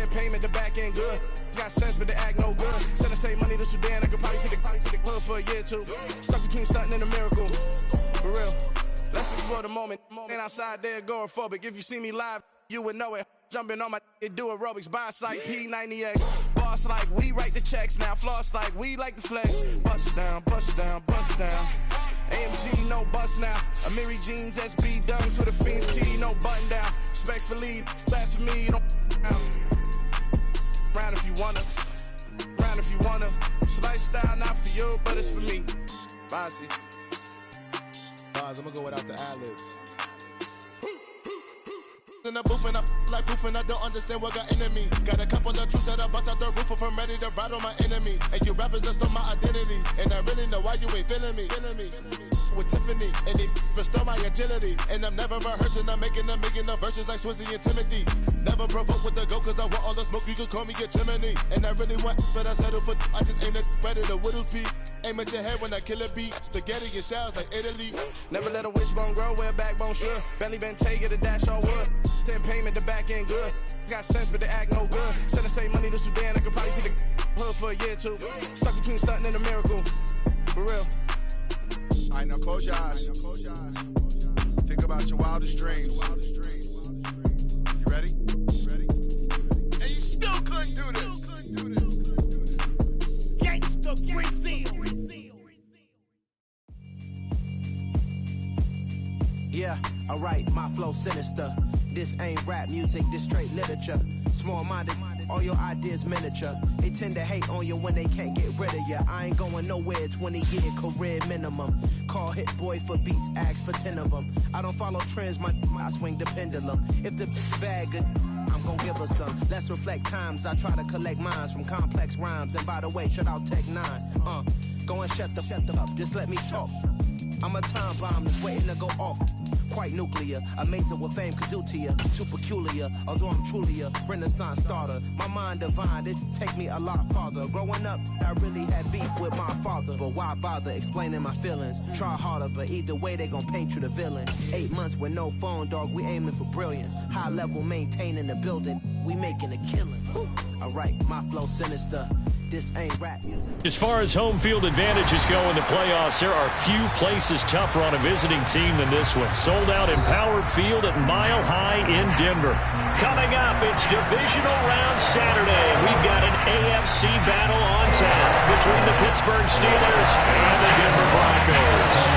Send payment, the back end good. Got sense, but they act no good. Send the same money to Sudan, I could probably feed the club for a year or two. Stuck between stunting and a miracle. For real. Let's explore the moment. Ain't outside there agoraphobic. If you see me live, you would know it. Jumping on my do aerobics, buy site P90X. Boss like we write the checks now. Floss like we like the flex. Bust down, bust down, bust down. AMG, no bust now. Amiri jeans, SB dunks with a Fiends T, no button down. Respectfully, that's for me, you don't round if you wanna. Round if you wanna. It's lifestyle, not for you, but it's for me. Bossy. I'm gonna go without the ad-libs. In the booth and I like proof and I don't understand what got into me. Got a couple of truths that I bust out the roof if I'm ready to ride on my enemy. And you rappers just stole my identity, and I really know why you ain't feeling me. With Tiffany, and they restore my agility. And I'm never rehearsing, I'm making the verses like Swizzy and Timothy. Never provoke with the go, cause I want all the smoke, you can call me a chimney. And I really want, but I settle for, I just aim it better the Whittles beat. Aim at your head when I kill a beat. Spaghetti and shells like Italy. Never let a wishbone grow where a backbone should. Belly been take it, a dash all wood. Send payment, the back end good. Got sense, but they act no good. Send the same money to Sudan, I could probably feed the hood for a year or two. Stuck between stunting and a miracle. For real. All right, now close your eyes. Think about your wildest dreams. You ready? And you still couldn't do this. Gangsta Brazil. Yeah, alright, my flow sinister. This ain't rap music, this straight literature. Small-minded, all your ideas miniature. They tend to hate on you when they can't get rid of you. I ain't going nowhere, 20-year career minimum. Call Hit Boy for beats, ask for 10 of them. I don't follow trends, I swing the pendulum. If the bag good, I'm gon' give her some. Let's reflect times, I try to collect minds from complex rhymes. And by the way, shout out Tech 9. Go and shut the up, just let me talk. I'm a time bomb that's waiting to go off. Quite nuclear, amazing what fame could do to you. Too peculiar, although I'm truly a renaissance starter. My mind divine, it take me a lot farther. Growing up, I really had beef with my father. But why bother explaining my feelings? Try harder, but either way they gon' paint you the villain. 8 months with no phone, dog, we aiming for brilliance. High level maintaining the building, we making a killing. Alright, my flow sinister. This ain't rap music. As far as home field advantages go in the playoffs, there are few places tougher on a visiting team than this one. Sold out Empower Field at Mile High in Denver. Coming up, it's divisional round Saturday. We've got an AFC battle on tap between the Pittsburgh Steelers and the Denver Broncos.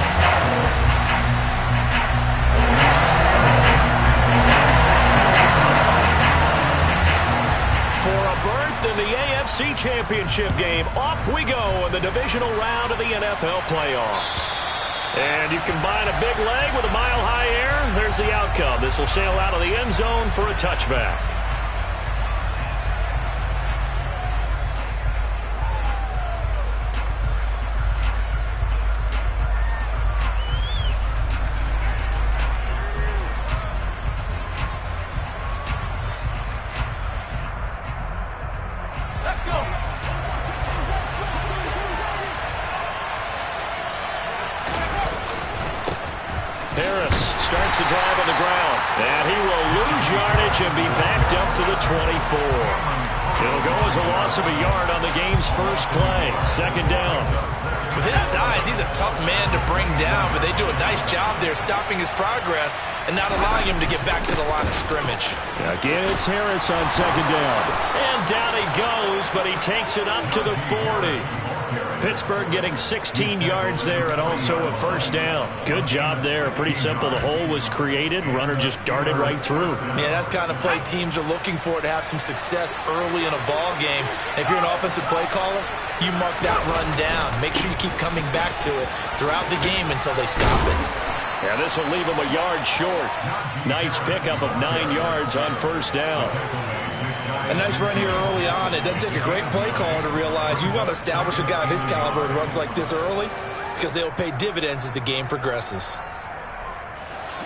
In the AFC Championship game, off we go in the divisional round of the NFL playoffs. And you combine a big leg with a mile-high air, there's the outcome. This will sail out of the end zone for a touchback. Starts the drive on the ground, and he will lose yardage and be backed up to the 24. It'll go as a loss of a yard on the game's first play. Second down. With his size, he's a tough man to bring down, but they do a nice job there stopping his progress and not allowing him to get back to the line of scrimmage. Again, it's Harris on second down. And down he goes, but he takes it up to the 40. Pittsburgh getting 16 yards there and also a first down. Good job there. Pretty simple. The hole was created. Runner just darted right through. Yeah, that's the kind of play teams are looking for to have some success early in a ball game. And if you're an offensive play caller, you mark that run down. Make sure you keep coming back to it throughout the game until they stop it. Yeah, this will leave him a yard short. Nice pickup of 9 yards on first down. A nice run here early on. It doesn't take a great play caller to realize you want to establish a guy of his caliber that runs like this early because they'll pay dividends as the game progresses.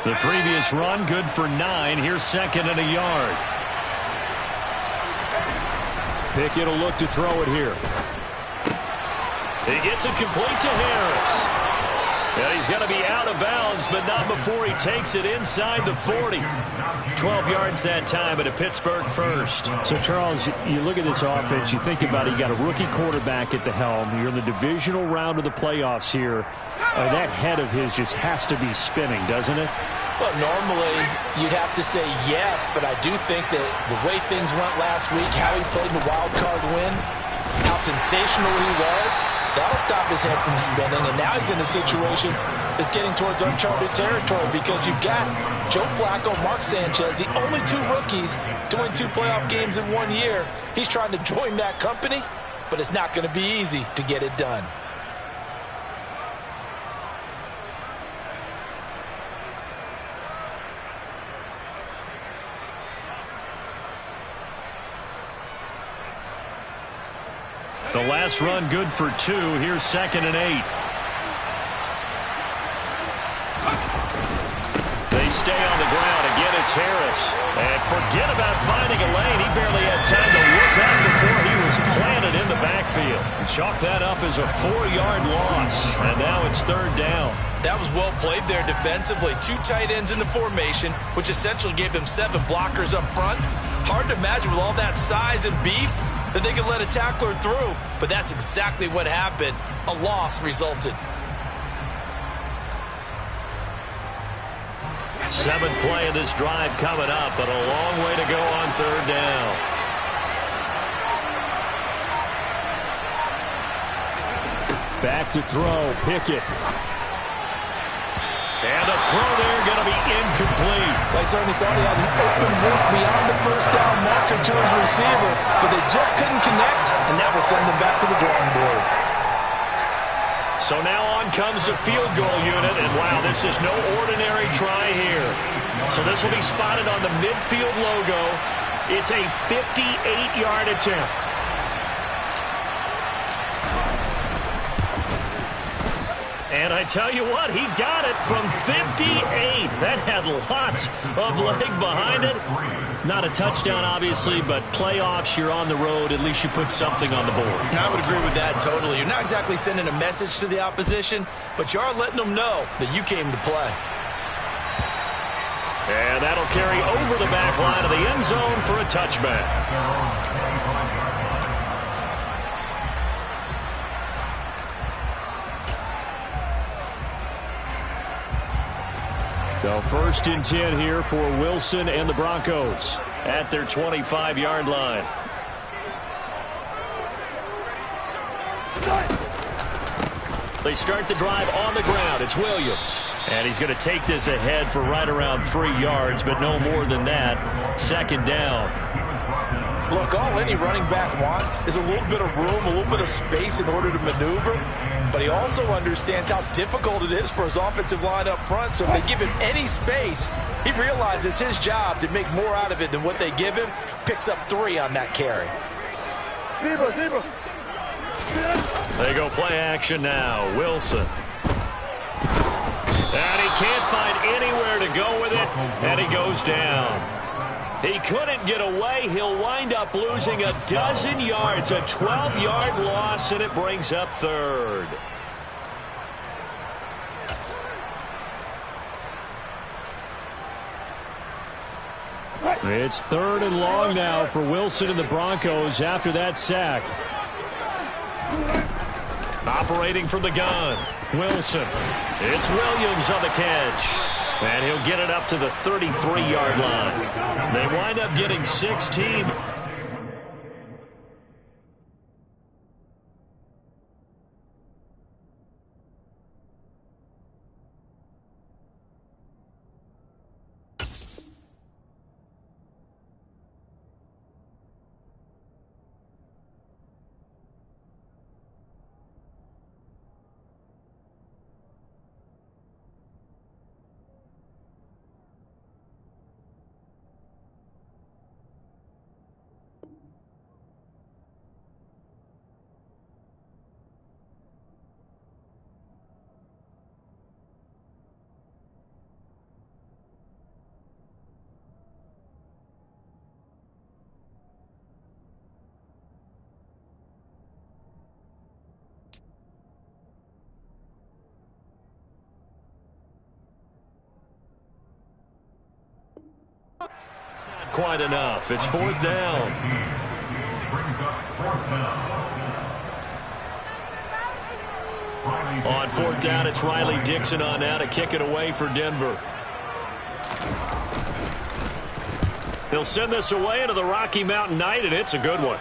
The previous run, good for 9. Here's second and a yard. Bighit will look to throw it here. He gets it complete to Harris. And he's going to be out of bounds, but not before he takes it inside the 40. 12 yards that time, and a Pittsburgh first. So, Charles, you look at this offense, you think about it, you got a rookie quarterback at the helm. You're in the divisional round of the playoffs here. That head of his just has to be spinning, doesn't it? Well, normally you'd have to say yes, but I do think that the way things went last week, how he played in the wild card win, how sensational he was, that'll stop his head from spinning. And now he's in a situation that's getting towards uncharted territory because you've got Joe Flacco, Mark Sanchez, the only two rookies to win 2 playoff games in 1 year. He's trying to join that company, but it's not going to be easy to get it done. The last run good for 2. Here's 2nd and 8. They stay on the ground. Again, it's Harris. And forget about finding a lane. He barely had time to look up before he was planted in the backfield. Chalk that up as a 4-yard loss. And now it's 3rd down. That was well played there defensively. 2 tight ends in the formation, which essentially gave them 7 blockers up front. Hard to imagine with all that size and beef that they could let a tackler through, but that's exactly what happened. A loss resulted. 7th play of this drive coming up, but a long way to go on 3rd down. Back to throw, Bighit. And a throw there going to be incomplete. I certainly thought he had an open look beyond the 1st down marker to his receiver, but they just couldn't connect, and that will send them back to the drawing board. So now on comes the field goal unit, and wow, this is no ordinary try here. So this will be spotted on the midfield logo. It's a 58-yard attempt. And I tell you what, he got it from 58. That had lots of leg behind it. Not a touchdown, obviously, but playoffs, you're on the road. At least you put something on the board. I would agree with that totally. You're not exactly sending a message to the opposition, but you are letting them know that you came to play. And that'll carry over the back line of the end zone for a touchback. So 1st and 10 here for Wilson and the Broncos at their 25-yard line. They start the drive on the ground. It's Williams. And he's going to take this ahead for right around 3 yards, but no more than that. 2nd down. Look, all any running back wants is a little bit of room, a little bit of space in order to maneuver. But he also understands how difficult it is for his offensive line up front. So if they give him any space, he realizes his job to make more out of it than what they give him. Picks up 3 on that carry. They go play action now. Wilson. And he can't find anywhere to go with it, and he goes down. He couldn't get away. He'll wind up losing a dozen yards, a 12-yard loss, and it brings up 3rd. It's 3rd and long now for Wilson and the Broncos after that sack. Operating from the gun, Wilson. It's Williams on the catch. And he'll get it up to the 33-yard line. They wind up getting 16. quite enough. It's 4th down. On 4th down, it's Riley Dixon on now to kick it away for Denver. He'll send this away into the Rocky Mountain Night, and it's a good one.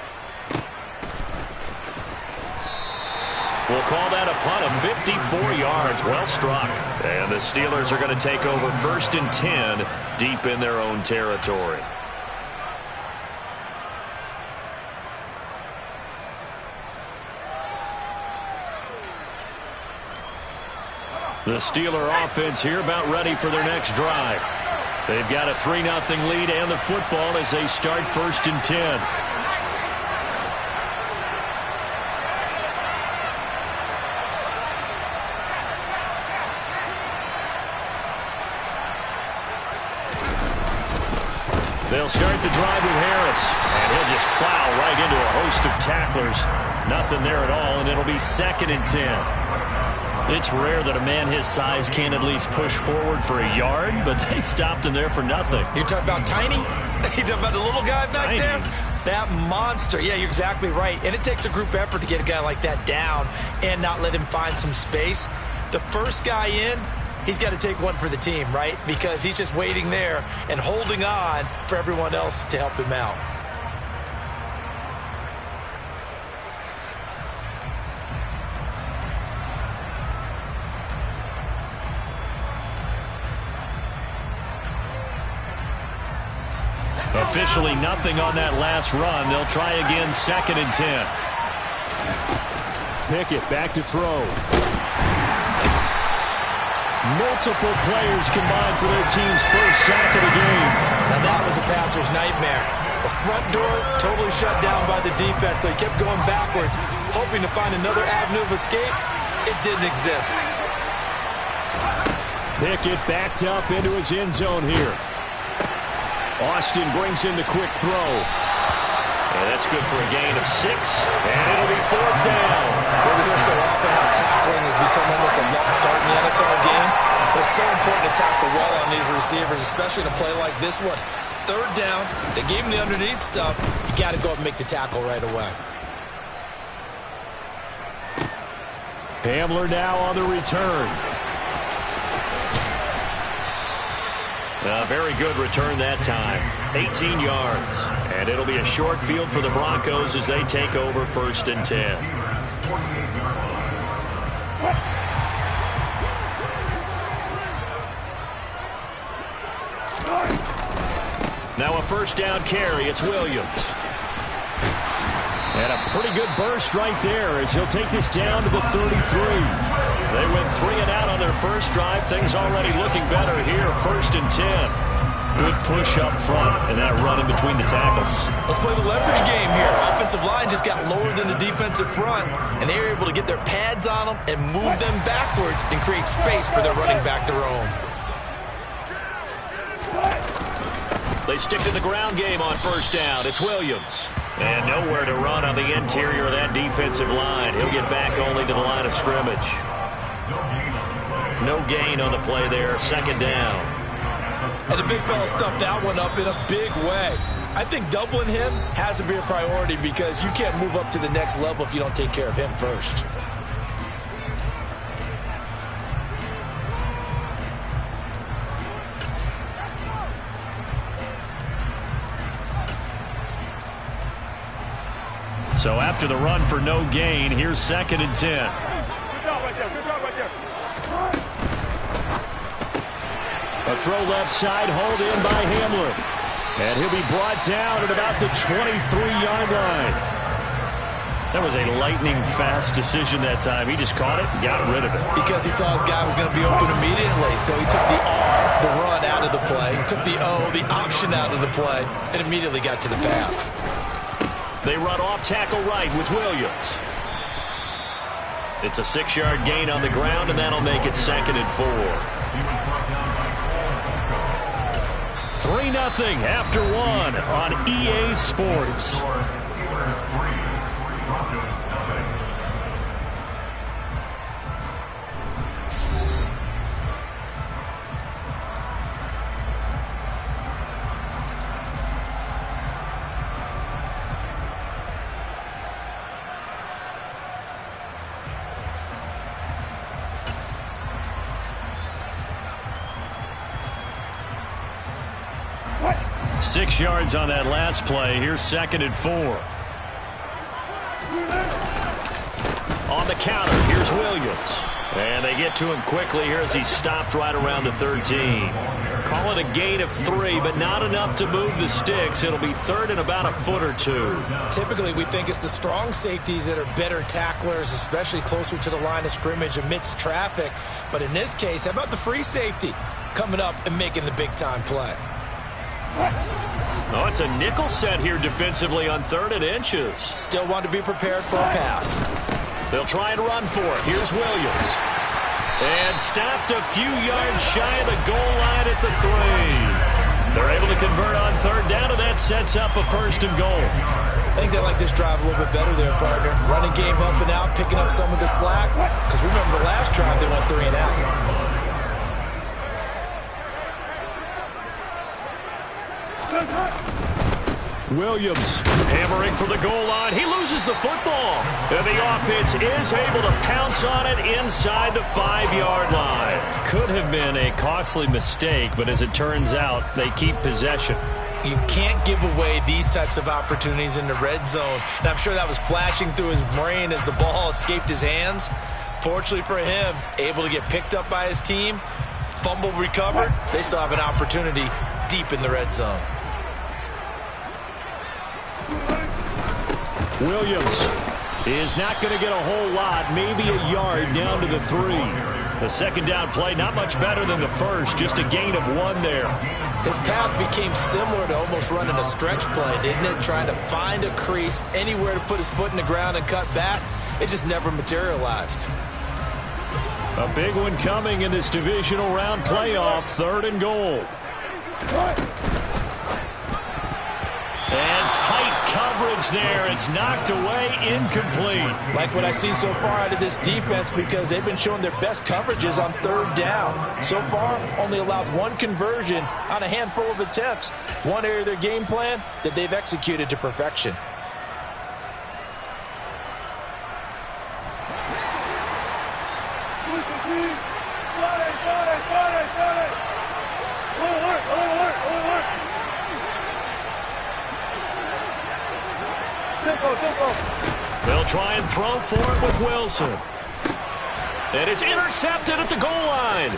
We'll call that a punt of 54 yards. Well struck. And the Steelers are going to take over 1st and 10 deep in their own territory. The Steeler offense here about ready for their next drive. They've got a 3-0 lead and the football as they start 1st and 10. They'll start the drive with Harris, and he'll just plow right into a host of tacklers. Nothing there at all, and it'll be 2nd and 10. It's rare that a man his size can't at least push forward for a yard, but they stopped him there for nothing. You're talking about tiny? You're talking about the little guy back there? That monster. Yeah, you're exactly right. And it takes a group effort to get a guy like that down and not let him find some space. The first guy in, he's got to take one for the team, right? Because he's just waiting there and holding on for everyone else to help him out. Officially nothing on that last run. They'll try again 2nd and 10. Bighit back to throw. Multiple players combined for their team's first sack of the game. Now that was a passer's nightmare. The front door totally shut down by the defense, so he kept going backwards, hoping to find another avenue of escape. It didn't exist. Bighit backed up into his end zone here. Austin brings in the quick throw. And that's good for a gain of 6. And it'll be 4th down. We hear so often how tackling has become almost a lost art in the NFL game. But it's so important to tackle well on these receivers, especially in a play like this one. 3rd down, they gave him the underneath stuff. You got to go up and make the tackle right away. Hamler now on the return. A very good return that time. 18 yards. And it'll be a short field for the Broncos as they take over 1st and 10. Now a 1st down carry. It's Williams. And a pretty good burst right there as he'll take this down to the 33. They went 3 and out on their first drive. Things already looking better here. 1st and 10. Good push up front and that run in between the tackles. Let's play the leverage game here. Offensive line just got lower than the defensive front, and they were able to get their pads on them and move them backwards and create space for their running back to roam. They stick to the ground game on 1st down. It's Williams. And nowhere to run on the interior of that defensive line. He'll get back only to the line of scrimmage. No gain on the play there. 2nd down. And the big fella stuffed that one up in a big way. I think doubling him has to be a priority because you can't move up to the next level if you don't take care of him first. So after the run for no gain, here's 2nd and 10. A throw left side, hauled in by Hamler. And he'll be brought down at about the 23-yard line. That was a lightning-fast decision that time. He just caught it and got rid of it. Because he saw his guy was going to be open immediately, so he took the R, the run, out of the play. He took the O, the option, out of the play, and immediately got to the pass. They run off tackle right with Williams. It's a 6-yard gain on the ground, and that'll make it 2nd and 4. 3-0 after 1 on EA Sports. 6 yards on that last play. Here's 2nd and 4. On the counter, here's Williams. And they get to him quickly here as he's stopped right around the 13. Call it a gain of 3, but not enough to move the sticks. It'll be 3rd and about a foot or 2. Typically, we think it's the strong safeties that are better tacklers, especially closer to the line of scrimmage amidst traffic. But in this case, how about the free safety coming up and making the big-time play? Oh, it's a nickel set here defensively on 3rd and inches. Still want to be prepared for a pass. They'll try and run for it. Here's Williams. And stopped a few yards shy of the goal line at the 3. They're able to convert on 3rd down, and that sets up a 1st and goal. I think they like this drive a little bit better there, partner. Running game helping out, picking up some of the slack. Because remember, the last drive they went 3 and out. Williams hammering for the goal line. He loses the football. And the offense is able to pounce on it inside the 5-yard line. Could have been a costly mistake, but as it turns out, they keep possession. You can't give away these types of opportunities in the red zone. And I'm sure that was flashing through his brain as the ball escaped his hands. Fortunately for him, able to get picked up by his team, fumble recovered. They still have an opportunity deep in the red zone. Williams is not going to get a whole lot, maybe a yard down to the 3. The 2nd down play, not much better than the 1st, just a gain of 1 there. His path became similar to almost running a stretch play, didn't it? Trying to find a crease, anywhere to put his foot in the ground and cut back. It just never materialized. A big one coming in this divisional round playoff, 3rd and goal. And tight coverage there. It's knocked away, incomplete. Like what I see so far out of this defense, because they've been showing their best coverages on 3rd down. So far, only allowed 1 conversion on a handful of attempts. One area of their game plan that they've executed to perfection. They'll try and throw for it with Wilson. And it's intercepted at the goal line.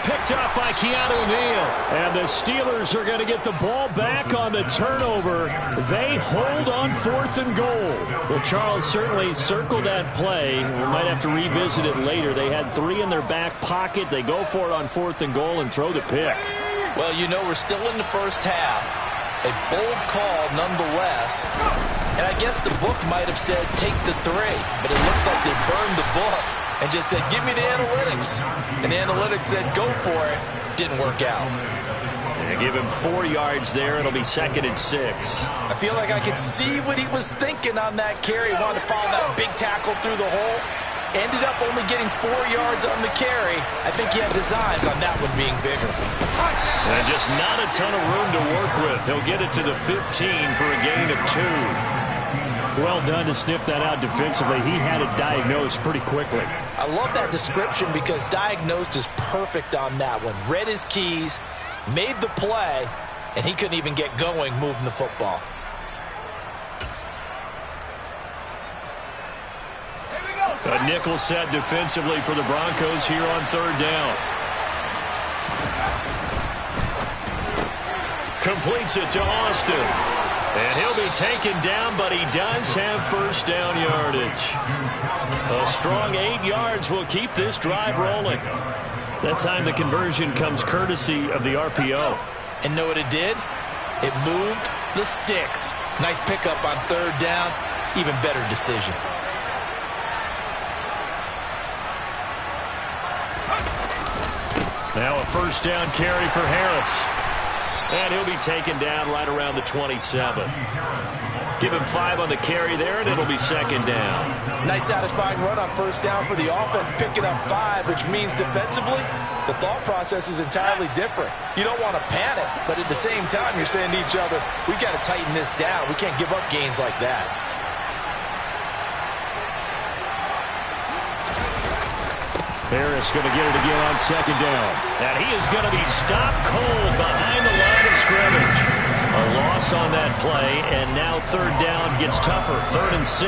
Picked up by Keanu Neal. And the Steelers are going to get the ball back on the turnover. They hold on 4th and goal. Well, Charles certainly circled that play. We might have to revisit it later. They had 3 in their back pocket. They go for it on 4th and goal and throw the pick. Well, you know, we're still in the first half. A bold call nonetheless. And I guess the book might have said take the 3, but it looks like they burned the book and just said give me the analytics. And the analytics said go for it. Didn't work out. They give him 4 yards there. It'll be 2nd and 6. I feel like I could see what he was thinking on that carry. Wanted to follow that big tackle through the hole. Ended up only getting 4 yards on the carry. I think he had designs on that one being bigger. And just not a ton of room to work with. He'll get it to the 15 for a gain of 2. Well done to sniff that out defensively. He had it diagnosed pretty quickly. I love that description because diagnosed is perfect on that one. Read his keys, made the play, and he couldn't even get going moving the football. A nickel set defensively for the Broncos here on 3rd down. Completes it to Austin. And he'll be taken down, but he does have 1st down yardage. A strong 8 yards will keep this drive rolling. That time the conversion comes courtesy of the RPO. And know what it did? It moved the sticks. Nice pickup on 3rd down. Even better decision. Now a 1st down carry for Harris. And he'll be taken down right around the 27. Give him 5 on the carry there, and it'll be 2nd down. Nice satisfying run on 1st down for the offense, picking up 5, which means defensively, the thought process is entirely different. You don't want to panic, but at the same time, you're saying to each other, we got to tighten this down. We can't give up gains like that. Harris going to get it again on 2nd down. And he is going to be stopped cold behind the line of scrimmage. A loss on that play, and now third down gets tougher. 3rd and 6.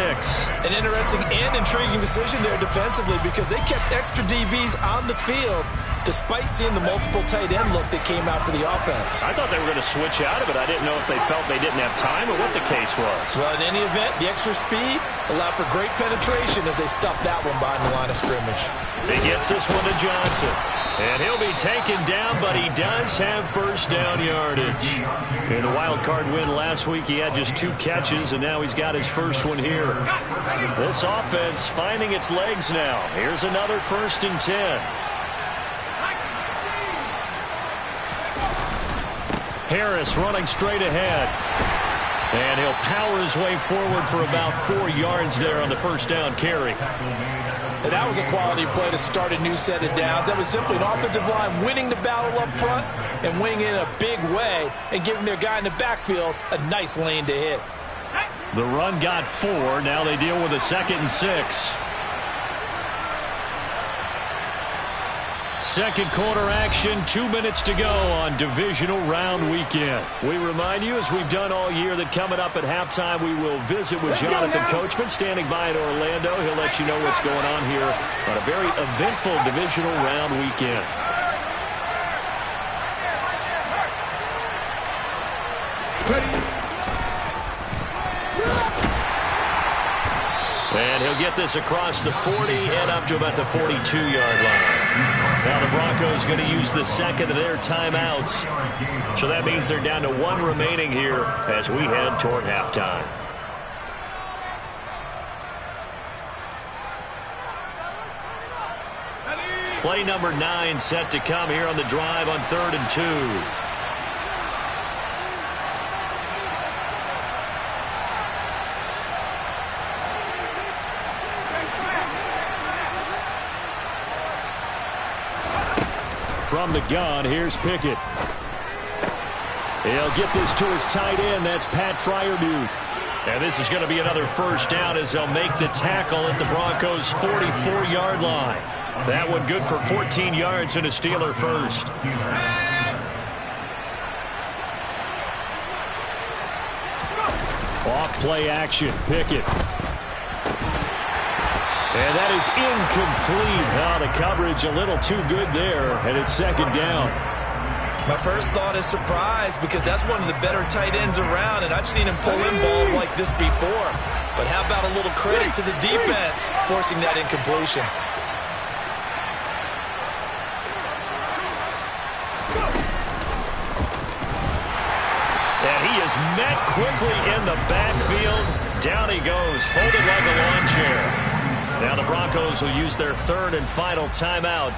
An interesting and intriguing decision there defensively because they kept extra DBs on the field despite seeing the multiple tight end look that came out for the offense. I thought they were going to switch out of it. I didn't know if they felt they didn't have time or what the case was. Well, in any event, the extra speed allowed for great penetration as they stuffed that one behind the line of scrimmage. He gets this one to Johnson. And he'll be taken down, but he does have first down yardage. In a wild card win last week, he had just 2 catches, and now he's got his first one here. This offense finding its legs now. Here's another 1st and 10. Harris running straight ahead. And he'll power his way forward for about 4 yards there on the first down carry. And that was a quality play to start a new set of downs. That was simply an offensive line winning the battle up front and winning in a big way and giving their guy in the backfield a nice lane to hit. The run got 4. Now they deal with a 2nd and 6. Second quarter action, 2 minutes to go on divisional round weekend. We remind you, as we've done all year, that coming up at halftime, we will visit with Jonathan Coachman standing by in Orlando. He'll let you know what's going on here on a very eventful divisional round weekend. And he'll get this across the 40 and up to about the 42-yard line. Now the Broncos going to use the second of their timeouts. So that means they're down to 1 remaining here as we head toward halftime. Play number 9 set to come here on the drive on 3rd and 2. From the gun, here's Bighit. He'll get this to his tight end. That's Pat Fryermuth. And this is going to be another first down as they'll make the tackle at the Broncos' 44-yard line. That one good for 14 yards and a Steeler first. Off play action, Bighit. And that is incomplete. Now the coverage a little too good there, and it's 2nd down. My first thought is surprise because that's one of the better tight ends around, and I've seen him pull in balls like this before. But how about a little credit to the defense forcing that incompletion? And he is met quickly in the backfield. Down he goes, folded like a lawn chair. Now the Broncos will use their 3rd and final timeout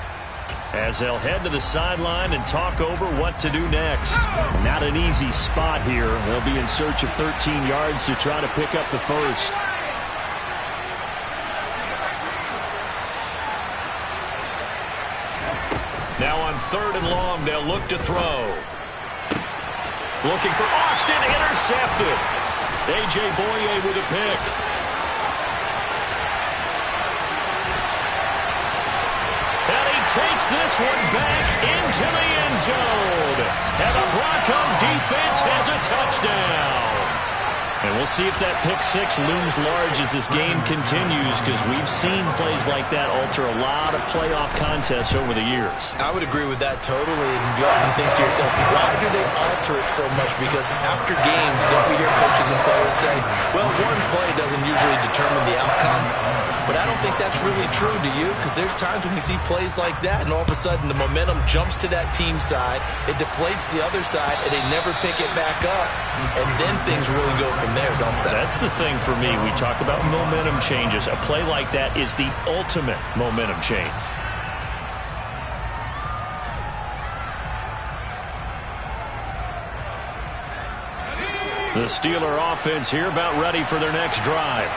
as they'll head to the sideline and talk over what to do next. Not an easy spot here. They'll be in search of 13 yards to try to pick up the first. Now on 3rd and long, they'll look to throw. Looking for Austin, intercepted. A.J. Boye with a pick. Takes this one back into the end zone. And the Bronco defense has a touchdown. And we'll see if that pick 6 looms large as this game continues, because we've seen plays like that alter a lot of playoff contests over the years. I would agree with that totally. And you often think to yourself, why do they alter it so much? Because after games, don't we hear coaches and players say, well, one play doesn't usually determine the outcome. But I don't think that's really true, do you? Because there's times when we see plays like that, and all of a sudden the momentum jumps to that team side, it deflates the other side, and they never pick it back up. And then things really go from there, don't they? That's the thing for me. We talk about momentum changes. A play like that is the ultimate momentum change. The Steeler offense here about ready for their next drive.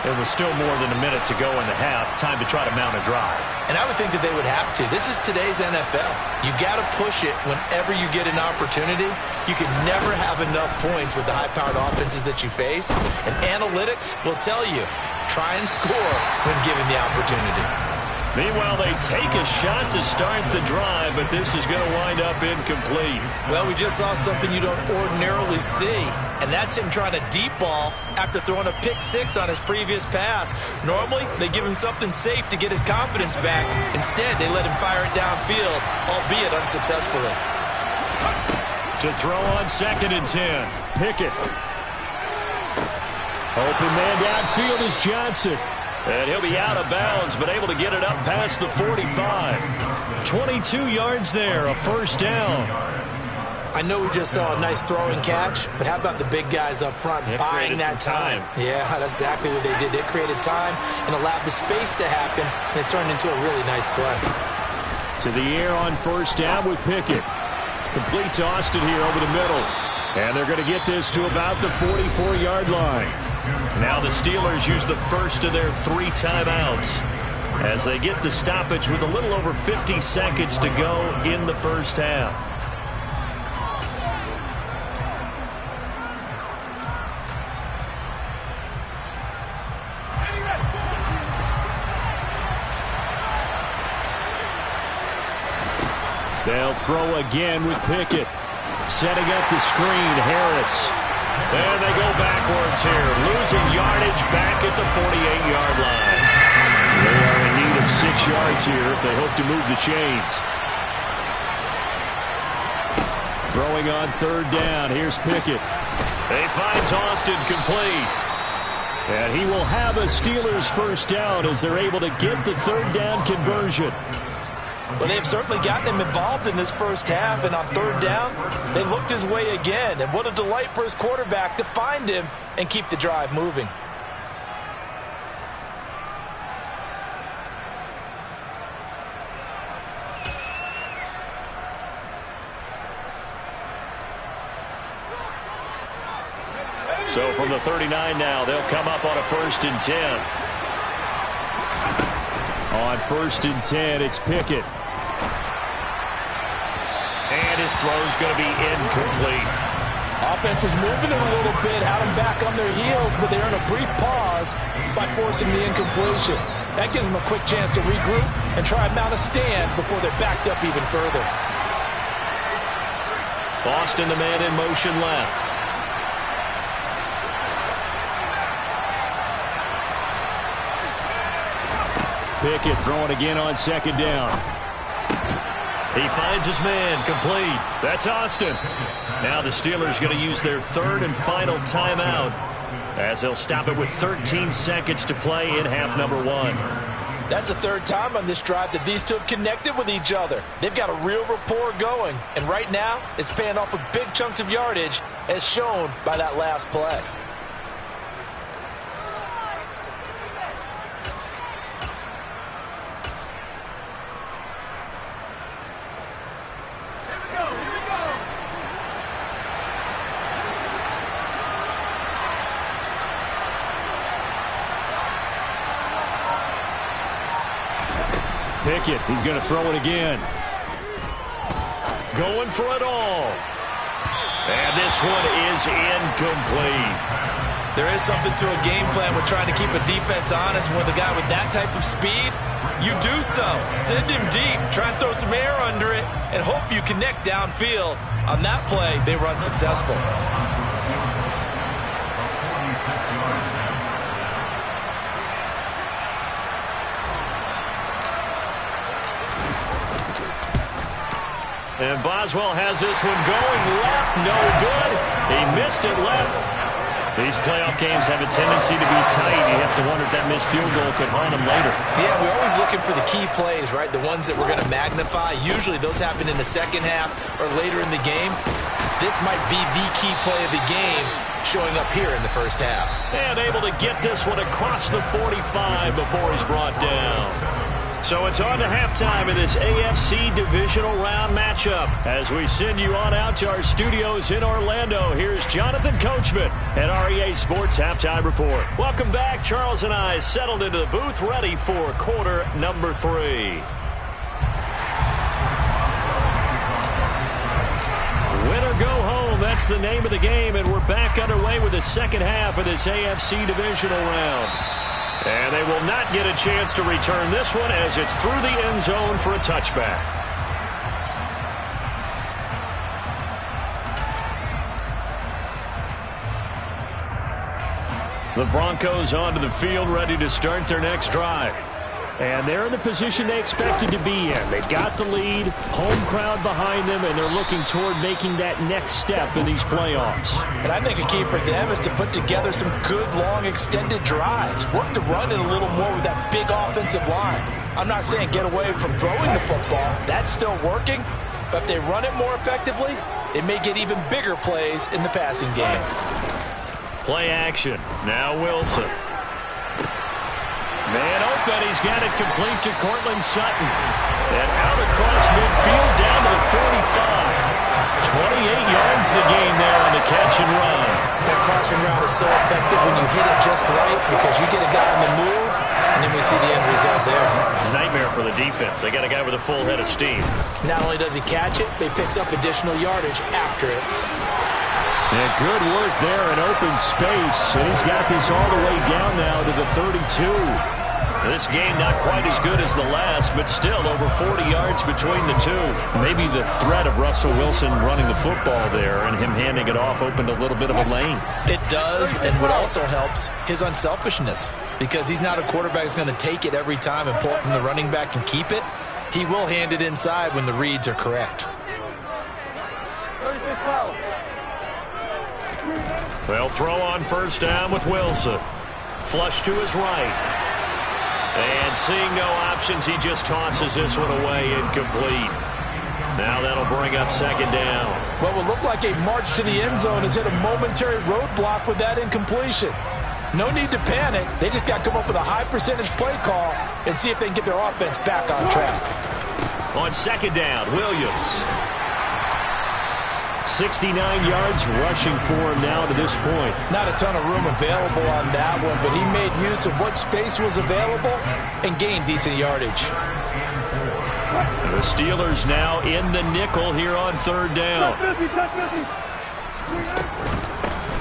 There was still more than a minute to go in the half. Time to try to mount a drive. And I would think that they would have to. This is today's NFL. You got to push it whenever you get an opportunity. You can never have enough points with the high-powered offenses that you face. And analytics will tell you, try and score when given the opportunity. Meanwhile, they take a shot to start the drive, but this is going to wind up incomplete. Well, we just saw something you don't ordinarily see, and that's him trying to deep ball after throwing a pick six on his previous pass. Normally, they give him something safe to get his confidence back. Instead, they let him fire it downfield, albeit unsuccessfully. To throw on 2nd and 10. Pickett. Open man downfield is Johnson. And he'll be out of bounds, but able to get it up past the 45. 22 yards there, a first down. I know we just saw a nice throwing catch, but how about the big guys up front buying that time? Yeah, that's exactly what they did. They created time and allowed the space to happen, and it turned into a really nice play. To the air on first down with Pickett. Complete to Austin here over the middle. And they're going to get this to about the 44-yard line. Now the Steelers use the first of their 3 timeouts as they get the stoppage with a little over 50 seconds to go in the first half. They'll throw again with Pickett. Setting up the screen, Harris. And they go backwards here, losing yardage back at the 48-yard line. They are in need of 6 yards here if they hope to move the chains. Throwing on 3rd down, here's Pickett. He finds Austin complete. And he will have a Steelers first down as they're able to get the 3rd down conversion. Well, they've certainly gotten him involved in this first half, and on 3rd down, they looked his way again. And what a delight for his quarterback to find him and keep the drive moving. So from the 39 now, they'll come up on a 1st and 10. On 1st and 10, it's Pickett. And his throw's going to be incomplete. Offense was moving it a little bit, had them back on their heels, but they earned a brief pause by forcing the incompletion. That gives them a quick chance to regroup and try and mount a stand before they're backed up even further. Boston, the man in motion left. Pickett throwing again on 2nd down. He finds his man complete. That's Austin. Now the Steelers going to use their 3rd and final timeout as they'll stop it with 13 seconds to play in half number 1. That's the 3rd time on this drive that these two have connected with each other. They've got a real rapport going, and right now it's paying off with big chunks of yardage as shown by that last play. Pickett, he's going to throw it again. Going for it all. And this one is incomplete. There is something to a game plan with trying to keep a defense honest. With a guy with that type of speed, you do so. Send him deep, try and throw some air under it, and hope you connect downfield. On that play, they were unsuccessful. And Boswell has this one going left, no good. He missed it left. These playoff games have a tendency to be tight. You have to wonder if that missed field goal could haunt them later. Yeah, we're always looking for the key plays, right? The ones that we're going to magnify. Usually those happen in the second half or later in the game. This might be the key play of the game showing up here in the first half. And able to get this one across the 45 before he's brought down. So it's on to halftime in this AFC divisional round matchup. As we send you on out to our studios in Orlando, here's Jonathan Coachman at REA Sports Halftime Report. Welcome back. Charles and I settled into the booth ready for quarter number 3. Win or go home, that's the name of the game, and we're back underway with the second half of this AFC divisional round. And they will not get a chance to return this one as it's through the end zone for a touchback. The Broncos onto the field, ready to start their next drive. And they're in the position they expected to be in. They've got the lead, home crowd behind them, and they're looking toward making that next step in these playoffs. And I think a key for them is to put together some good, long, extended drives. Work to run it a little more with that big offensive line. I'm not saying get away from throwing the football. That's still working. But if they run it more effectively, it may get even bigger plays in the passing game. Play action. Now Wilson. Man open. He's got it complete to Cortland Sutton. And out across midfield down to the 45. 28 yards the gain there on the catch and run. That crossing route is so effective when you hit it just right because you get a guy on the move, and then we see the end result there. It's a nightmare for the defense. They got a guy with a full head of steam. Not only does he catch it, but he picks up additional yardage after it. And good work there in open space. And he's got this all the way down now to the 32. This game not quite as good as the last, but still over 40 yards between the two. Maybe the threat of Russell Wilson running the football there and him handing it off opened a little bit of a lane. It does, and what also helps, his unselfishness. Because he's not a quarterback who's going to take it every time and pull it from the running back and keep it. He will hand it inside when the reads are correct. They'll throw on first down with Wilson. Flush to his right. And seeing no options, he just tosses this one away, incomplete. Now that'll bring up second down. What will look like a march to the end zone has hit a momentary roadblock with that incompletion. No need to panic. They just got to come up with a high percentage play call and see if they can get their offense back on track. On second down, Williams. 69 yards rushing for him now to this point. Not a ton of room available on that one, but he made use of what space was available and gained decent yardage. The Steelers now in the nickel here on third down.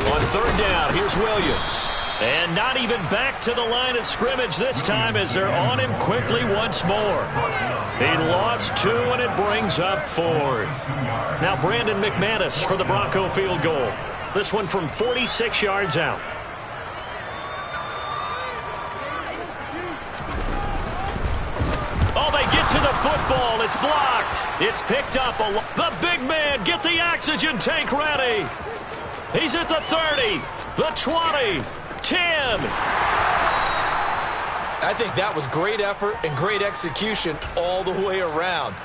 On third down, here's Williams. And not even back to the line of scrimmage this time as they're on him quickly once more. He lost two, and it brings up fourth. Now Brandon McManus for the Bronco field goal. This one from 46 yards out. Oh, they get to the football. It's blocked. It's picked up. The big man, get the oxygen tank ready. He's at the 30, the 20, 10. I think that was great effort and great execution all the way around.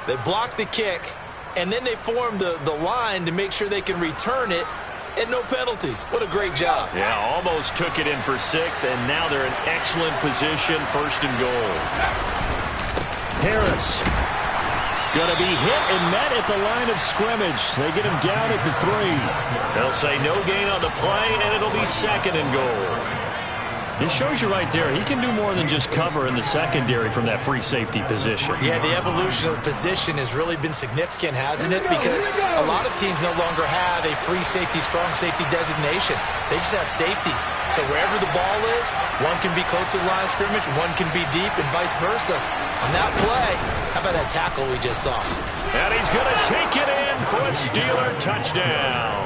They blocked the kick, and then they formed the line to make sure they can return it, and no penalties. What a great job. Yeah, almost took it in for 6, and now they're in excellent position, first and goal. Harris going to be hit and met at the line of scrimmage. They get him down at the 3. They'll say no gain on the play, and it'll be second and goal. It shows you right there, he can do more than just cover in the secondary from that free safety position. Yeah, the evolution of the position has really been significant, hasn't it? Because a lot of teams no longer have a free safety, strong safety designation. They just have safeties. So wherever the ball is, one can be close to the line of scrimmage, one can be deep, and vice versa. On that play, how about that tackle we just saw? And he's going to take it in for a Steeler touchdown.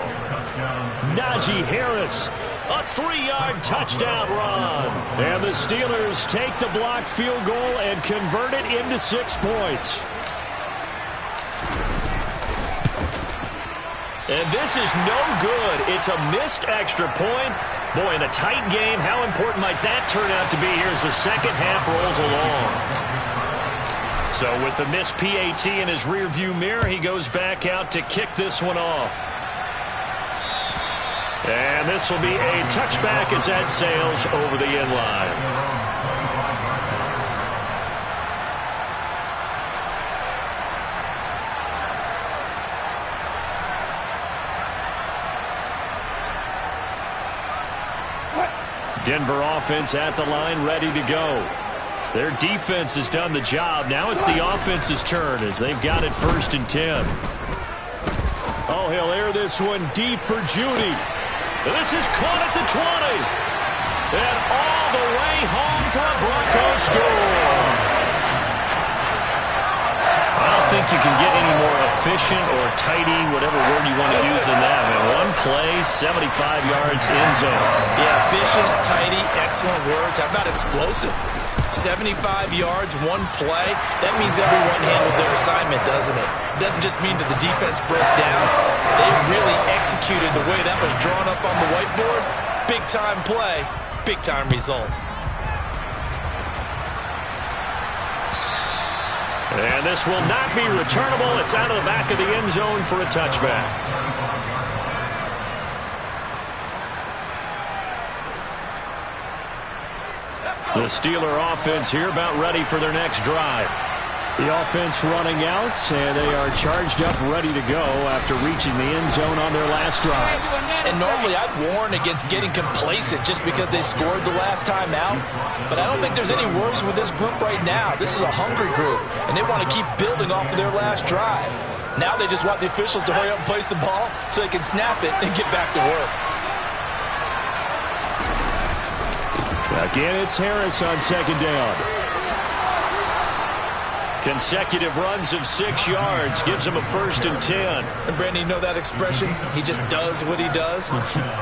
Najee Harris. A 3-yard touchdown run. And the Steelers take the blocked field goal and convert it into 6 points. And this is no good. It's a missed extra point. Boy, in a tight game, how important might that turn out to be here as the second half rolls along? So with the missed PAT in his rearview mirror, he goes back out to kick this one off. And this will be a touchback as that sails over the end line. Denver offense at the line, ready to go. Their defense has done the job. Now it's the offense's turn as they've got it 1st and 10. Oh, he'll air this one deep for Judy. This is caught at the 20. And all the way home. you can get any more efficient or tidy, whatever word you want to use in that. One play, 75 yards in zone. Yeah, efficient, tidy, excellent words. How about explosive? 75 yards, one play. That means everyone handled their assignment, doesn't it? It doesn't just mean that the defense broke down. They really executed the way that was drawn up on the whiteboard. Big-time play, big-time result. And this will not be returnable. It's out of the back of the end zone for a touchback. The Steeler offense here about ready for their next drive. The offense running out, and they are charged up, ready to go after reaching the end zone on their last drive. And normally I'd warn against getting complacent just because they scored the last time out. But I don't think there's any worries with this group right now. This is a hungry group, and they want to keep building off of their last drive. Now they just want the officials to hurry up and place the ball so they can snap it and get back to work. Again, it's Harris on second down. Consecutive runs of 6 yards gives him a 1st and 10. And Brandon, you know that expression? He just does what he does.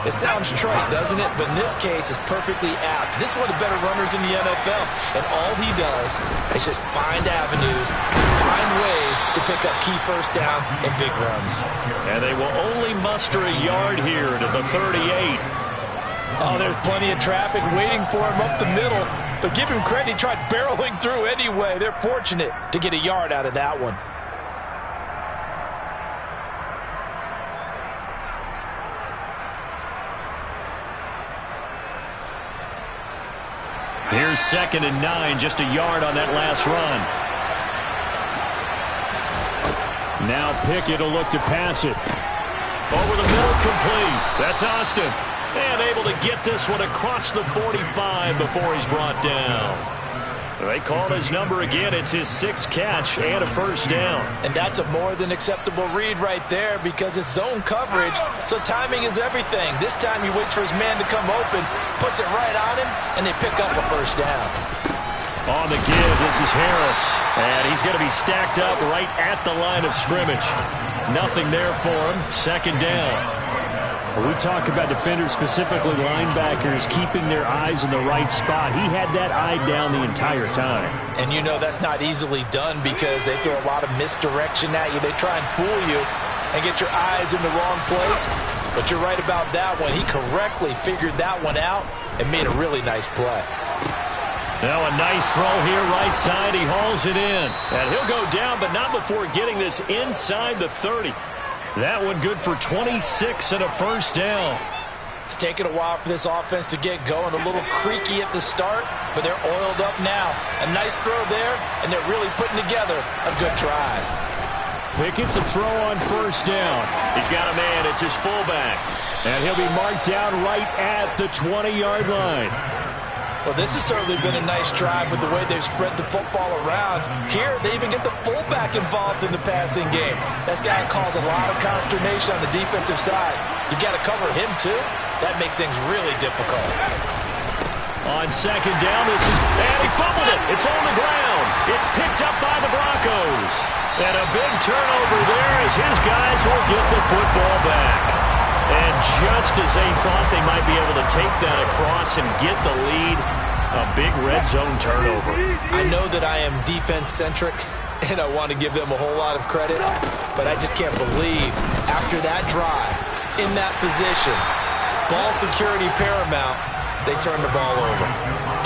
It sounds trite, doesn't it? But in this case, it's perfectly apt. This is one of the better runners in the NFL. And all he does is just find avenues, find ways to pick up key first downs and big runs. And they will only muster a yard here to the 38. Oh, there's plenty of traffic waiting for him up the middle. But give him credit, he tried barreling through anyway. They're fortunate to get a yard out of that one. Here's 2nd and 9, just a yard on that last run. Now Pickett will look to pass it. Over the middle, complete. That's Austin. And able to get this one across the 45 before he's brought down. They call his number again. It's his 6th catch and a 1st down. And that's a more than acceptable read right there because it's zone coverage, so timing is everything. This time he waits for his man to come open, puts it right on him, and they pick up a 1st down. On the give, this is Harris. And he's going to be stacked up right at the line of scrimmage. Nothing there for him. 2nd down. We talk about defenders, specifically linebackers, keeping their eyes in the right spot. He had that eye down the entire time. And you know that's not easily done because they throw a lot of misdirection at you. They try and fool you and get your eyes in the wrong place. But you're right about that one. He correctly figured that one out and made a really nice play. Now a nice throw here right side. He hauls it in. And he'll go down, but not before getting this inside the 30. That one good for 26 and a 1st down. It's taken a while for this offense to get going. A little creaky at the start, but they're oiled up now. A nice throw there, and they're really putting together a good drive. Pickett to throw on 1st down. He's got a man. It's his fullback. And he'll be marked down right at the 20-yard line. Well, this has certainly been a nice drive with the way they've spread the football around. Here, they even get the fullback involved in the passing game. That's got to cause a lot of consternation on the defensive side. You've got to cover him, too. That makes things really difficult. On 2nd down, this is... And he fumbled it. It's on the ground. It's picked up by the Broncos. And a big turnover there as his guys will get the football back. And just as they thought they might be able to take that across and get the lead, a big red zone turnover. I know that I am defense-centric, and I want to give them a whole lot of credit, but I just can't believe after that drive, in that position, ball security paramount, they turned the ball over.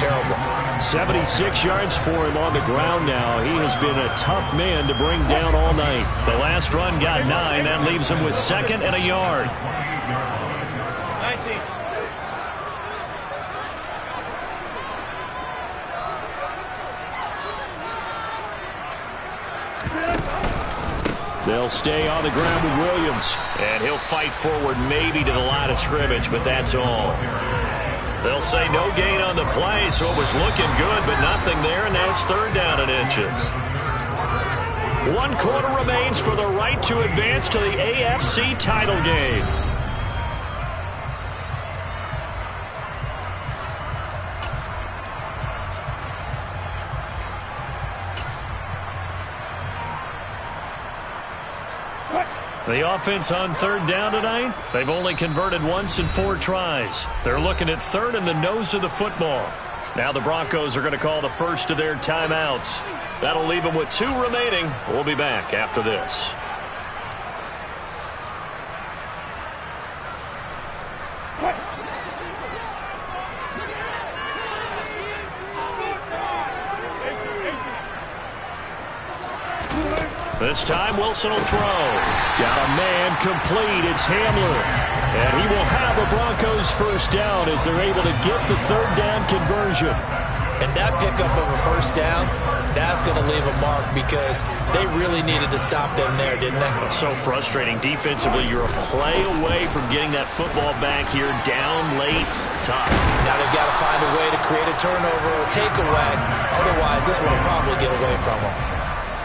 Terrible. 76 yards for him on the ground now. He has been a tough man to bring down all night. The last run got 9. That leaves him with 2nd and a yard. They'll stay on the ground with Williams. And he'll fight forward maybe to the line of scrimmage, but that's all. They'll say no gain on the play, so it was looking good, but nothing there, and that's 3rd down and inches. 1 quarter remains for the right to advance to the AFC title game. The offense on third down tonight, they've only converted once in 4 tries. They're looking at third in the nose of the football. Now the Broncos are going to call the first of their timeouts. That'll leave them with 2 remaining. We'll be back after this. This time Wilson will throw. Got a man complete. It's Hamler. And he will have a Broncos first down as they're able to get the third down conversion. And that pickup of a first down, that's going to leave a mark because they really needed to stop them there, didn't they? So frustrating. Defensively, you're a play away from getting that football back here down late. Tough. Now they've got to find a way to create a turnover or takeaway. Otherwise, this one will probably get away from them.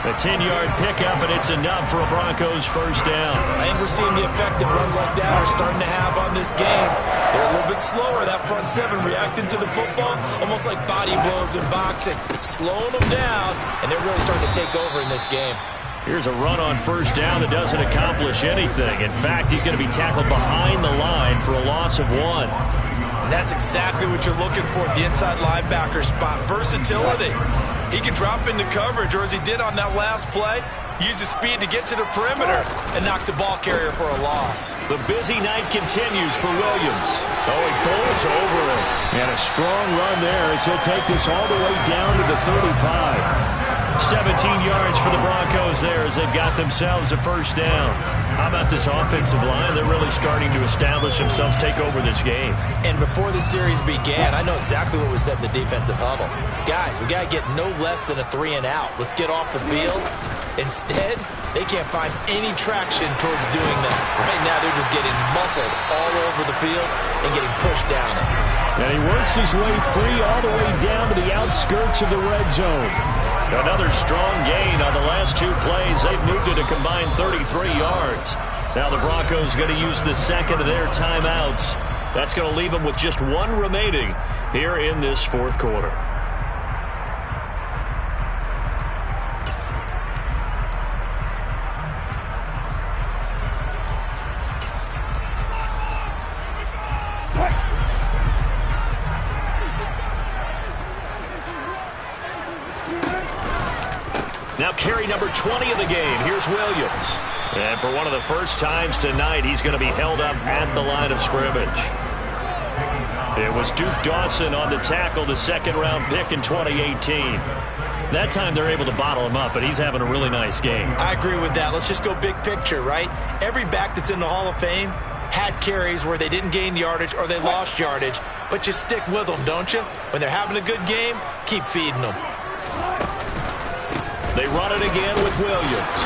A 10-yard pickup, and it's enough for a Broncos first down. I think we're seeing the effect that runs like that are starting to have on this game. They're a little bit slower, that front 7, reacting to the football, almost like body blows in boxing, slowing them down, and they're really starting to take over in this game. Here's a run on first down that doesn't accomplish anything. In fact, he's going to be tackled behind the line for a loss of 1. And that's exactly what you're looking for at the inside linebacker spot, versatility. He can drop into coverage, or as he did on that last play, use his speed to get to the perimeter and knock the ball carrier for a loss. The busy night continues for Williams. Oh, he bowls over it. And a strong run there as he'll take this all the way down to the 35. 17 yards for the Broncos there as they've got themselves a first down. How about this offensive line? They're really starting to establish themselves, take over this game. And before the series began, I know exactly what was said in the defensive huddle. Guys, we got to get no less than a 3 and out. Let's get off the field. Instead, they can't find any traction towards doing that. Right now, they're just getting muscled all over the field and getting pushed down it. And he works his way free all the way down to the outskirts of the red zone. Another strong gain on the last 2 plays. They've moved it a combined 33 yards. Now the Broncos going to use the second of their timeouts. That's going to leave them with just 1 remaining here in this 4th quarter. Now carry number 20 of the game. Here's Williams. And for one of the first times tonight, he's going to be held up at the line of scrimmage. It was Duke Dawson on the tackle, the 2nd-round pick in 2018. That time they're able to bottle him up, but he's having a really nice game. I agree with that. Let's just go big picture, right? Every back that's in the Hall of Fame had carries where they didn't gain yardage or they lost yardage, but you stick with them, don't you? When they're having a good game, keep feeding them. They run it again with Williams.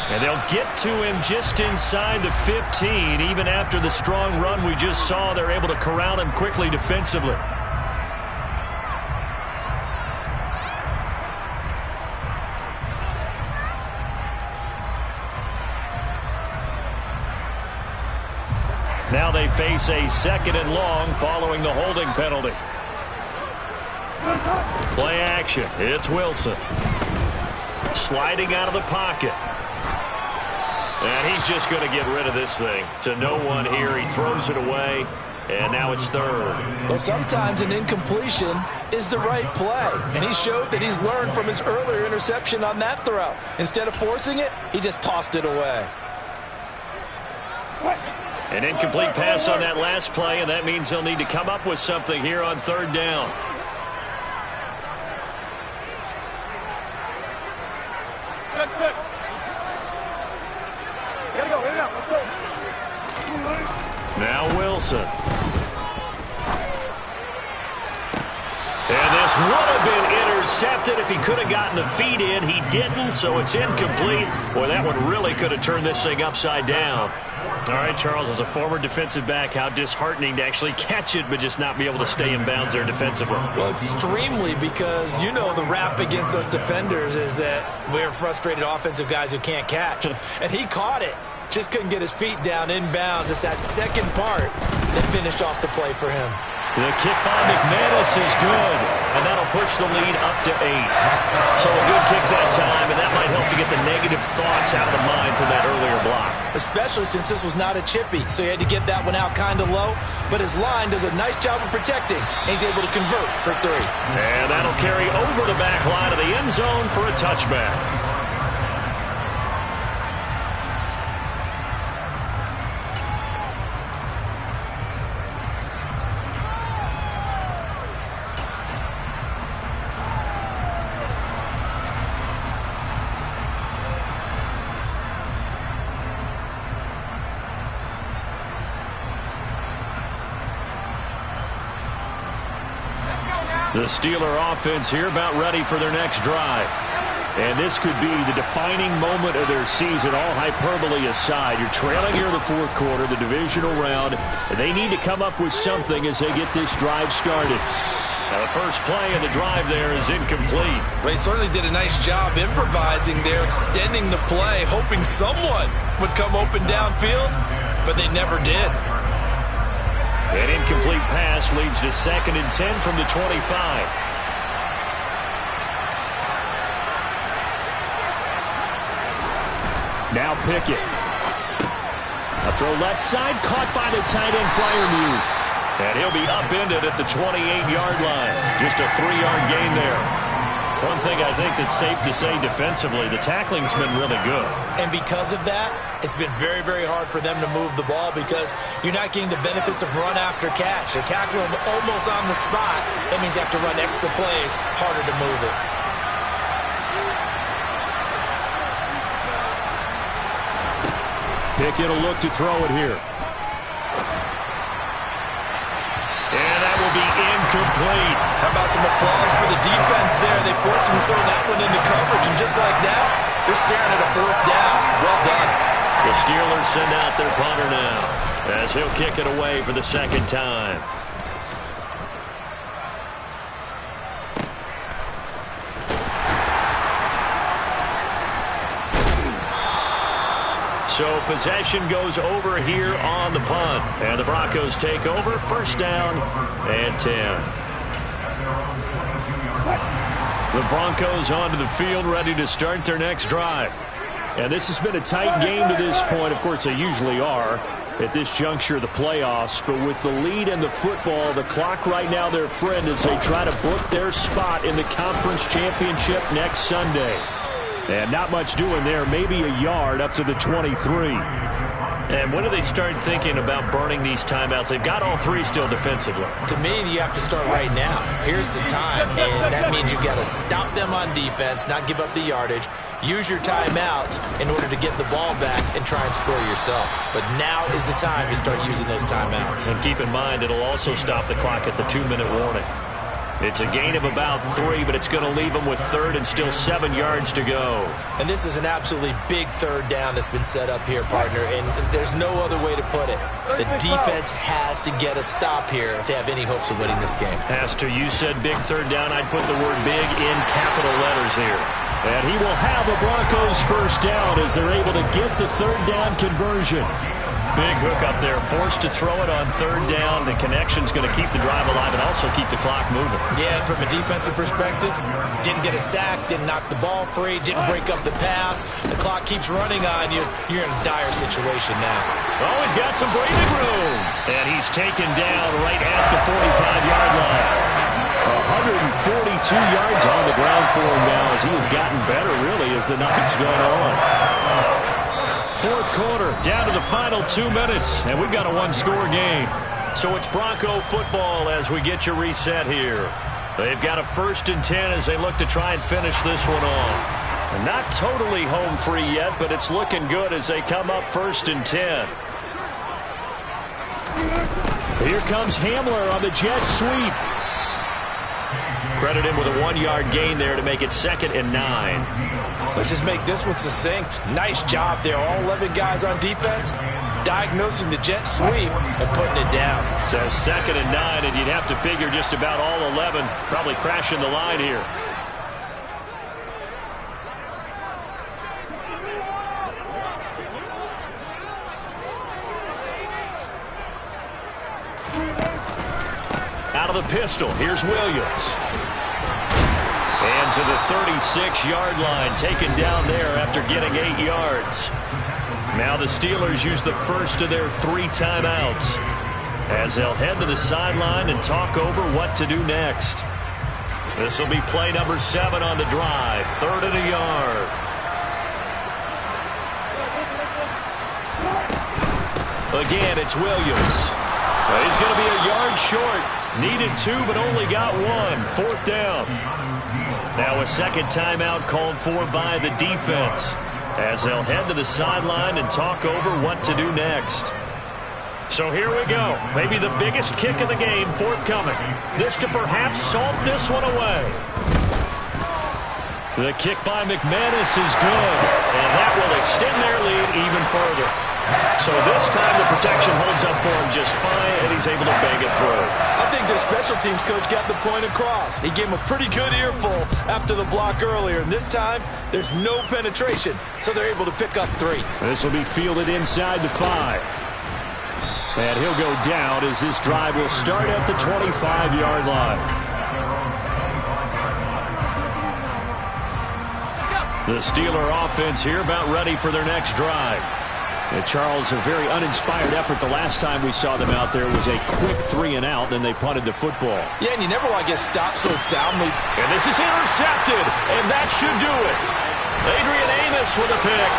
And they'll get to him just inside the 15. Even after the strong run we just saw, they're able to corral him quickly defensively. Now they face a 2nd and long following the holding penalty. Play action. It's Wilson. Sliding out of the pocket. And he's just going to get rid of this thing. To no one here. He throws it away. And now it's 3rd. Well, sometimes an incompletion is the right play. And he showed that he's learned from his earlier interception on that throw. Instead of forcing it, he just tossed it away. An incomplete pass on that last play, and that means they'll need to come up with something here on 3rd down. Now Wilson. And this would have been intercepted if he could have gotten the feet in. He didn't, so it's incomplete. Boy, that one really could have turned this thing upside down. All right, Charles, as a former defensive back, how disheartening to actually catch it but just not be able to stay in bounds there defensively. Well, extremely, because you know the rap against us defenders is that we're frustrated offensive guys who can't catch. And he caught it. Just couldn't get his feet down in bounds. It's that second part that finished off the play for him. The kick by McManus is good, and that'll push the lead up to 8. So a good kick that time, and that might help to get the negative thoughts out of the mind from that earlier block. Especially since this was not a chippy, so he had to get that one out kind of low. But his line does a nice job of protecting, and he's able to convert for 3. And that'll carry over the back line of the end zone for a touchback. The Steeler offense here about ready for their next drive. And this could be the defining moment of their season, all hyperbole aside. You're trailing here in the fourth quarter, the divisional round, and they need to come up with something as they get this drive started. Now, the first play of the drive there is incomplete. They certainly did a nice job improvising there, extending the play, hoping someone would come open downfield, but they never did. An incomplete pass leads to 2nd and 10 from the 25. Now Bighit. A throw left side, caught by the tight end Freiermuth. And he'll be upended at the 28-yard line. Just a 3-yard gain there. One thing I think that's safe to say defensively, the tackling's been really good. And because of that, it's been very, very hard for them to move the ball because you're not getting the benefits of run after catch. They're tackling them almost on the spot. That means you have to run extra plays, harder to move it. Bighit will look to throw it here. And that will be incomplete. How about some applause for the defense there? They forced him to throw that one into coverage, and just like that, they're staring at a 4th down. Well done. The Steelers send out their punter now as he'll kick it away for the 2nd time. So possession goes over here on the punt. And the Broncos take over. 1st down and 10. The Broncos onto the field ready to start their next drive. And this has been a tight game to this point. Of course, they usually are at this juncture of the playoffs. But with the lead in the football, the clock right now their friend as they try to book their spot in the conference championship next Sunday. And not much doing there, maybe a yard up to the 23. And when do they start thinking about burning these timeouts? They've got all 3 still defensively. To me, you have to start right now. Here's the time, and that means you've got to stop them on defense, not give up the yardage, use your timeouts in order to get the ball back and try and score yourself. But now is the time to start using those timeouts. And keep in mind, it'll also stop the clock at the 2-minute warning. It's a gain of about 3, but it's going to leave them with 3rd and still 7 yards to go. And this is an absolutely big 3rd down that's been set up here, partner, and there's no other way to put it. The defense has to get a stop here to have any hopes of winning this game. Has to. You said big 3rd down. I'd put the word big in capital letters here. And he will have a Broncos 1st down as they're able to get the 3rd down conversion. Big hook up there, forced to throw it on 3rd down. The connection's going to keep the drive alive and also keep the clock moving. Yeah, and from a defensive perspective, didn't get a sack, didn't knock the ball free, didn't break up the pass. The clock keeps running on you. You're in a dire situation now. Oh, he's got some breathing room. And he's taken down right at the 45-yard line. 142 yards on the ground for him now as he has gotten better, really, as the night's gone on. 4th quarter, down to the final 2 minutes, and we've got a 1-score game. So it's Bronco football as we get you reset here. They've got a 1st and 10 as they look to try and finish this one off. And not totally home free yet, but it's looking good as they come up 1st and 10. Here comes Hamler on the jet sweep. Credit him with a 1-yard gain there to make it 2nd and 9. Let's just make this one succinct. Nice job there. All 11 guys on defense diagnosing the jet sweep and putting it down. So 2nd and 9, and you'd have to figure just about all 11 probably crashing the line here. Out of the pistol, here's Williams. And to the 36-yard line, taken down there after getting 8 yards. Now the Steelers use the first of their 3 timeouts as they'll head to the sideline and talk over what to do next. This will be play number 7 on the drive, 3rd and a yard. Again, it's Williams. He's going to be a yard short. Needed 2, but only got 1. 4th down. Now a second timeout called for by the defense as they'll head to the sideline and talk over what to do next. So here we go. Maybe the biggest kick of the game forthcoming. This to perhaps salt this one away. The kick by McManus is good, and that will extend their lead even further. So this time the protection holds up for him just fine, and he's able to bang it through. I think their special teams coach got the point across. He gave him a pretty good earful after the block earlier, and this time there's no penetration, so they're able to pick up 3. This will be fielded inside the 5. And he'll go down as this drive will start at the 25-yard line. The Steeler offense here about ready for their next drive. And Charles, a very uninspired effort the last time we saw them out there was a quick 3 and out, then they punted the football. Yeah, and you never want to get stopped so soundly. And this is intercepted, and that should do it. Adrian Amos with a pick.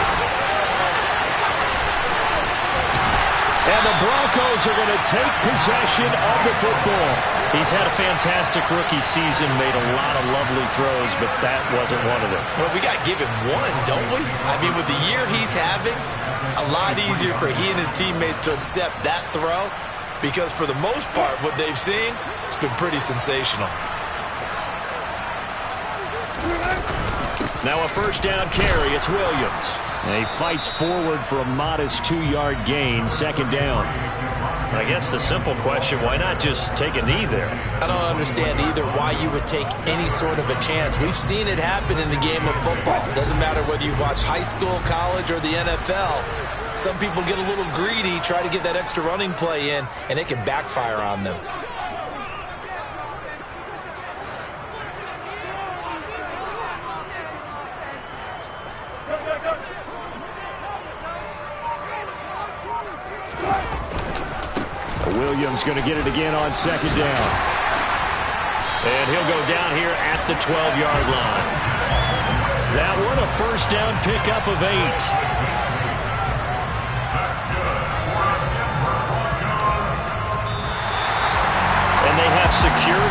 And the Broncos are going to take possession of the football. He's had a fantastic rookie season, made a lot of lovely throws, but that wasn't one of them. Well, we got to give him one, don't we? I mean, with the year he's having, a lot easier for he and his teammates to accept that throw because for the most part, what they've seen, it's been pretty sensational. Now a first down carry, it's Williams. And he fights forward for a modest 2-yard gain, 2nd down. I guess the simple question, why not just take a knee there? I don't understand either why you would take any sort of a chance. We've seen it happen in the game of football. It doesn't matter whether you watch high school, college, or the NFL. Some people get a little greedy, try to get that extra running play in, and it can backfire on them. Williams going to get it again on 2nd down. And he'll go down here at the 12-yard line. That one a first down pickup of 8. And they have secured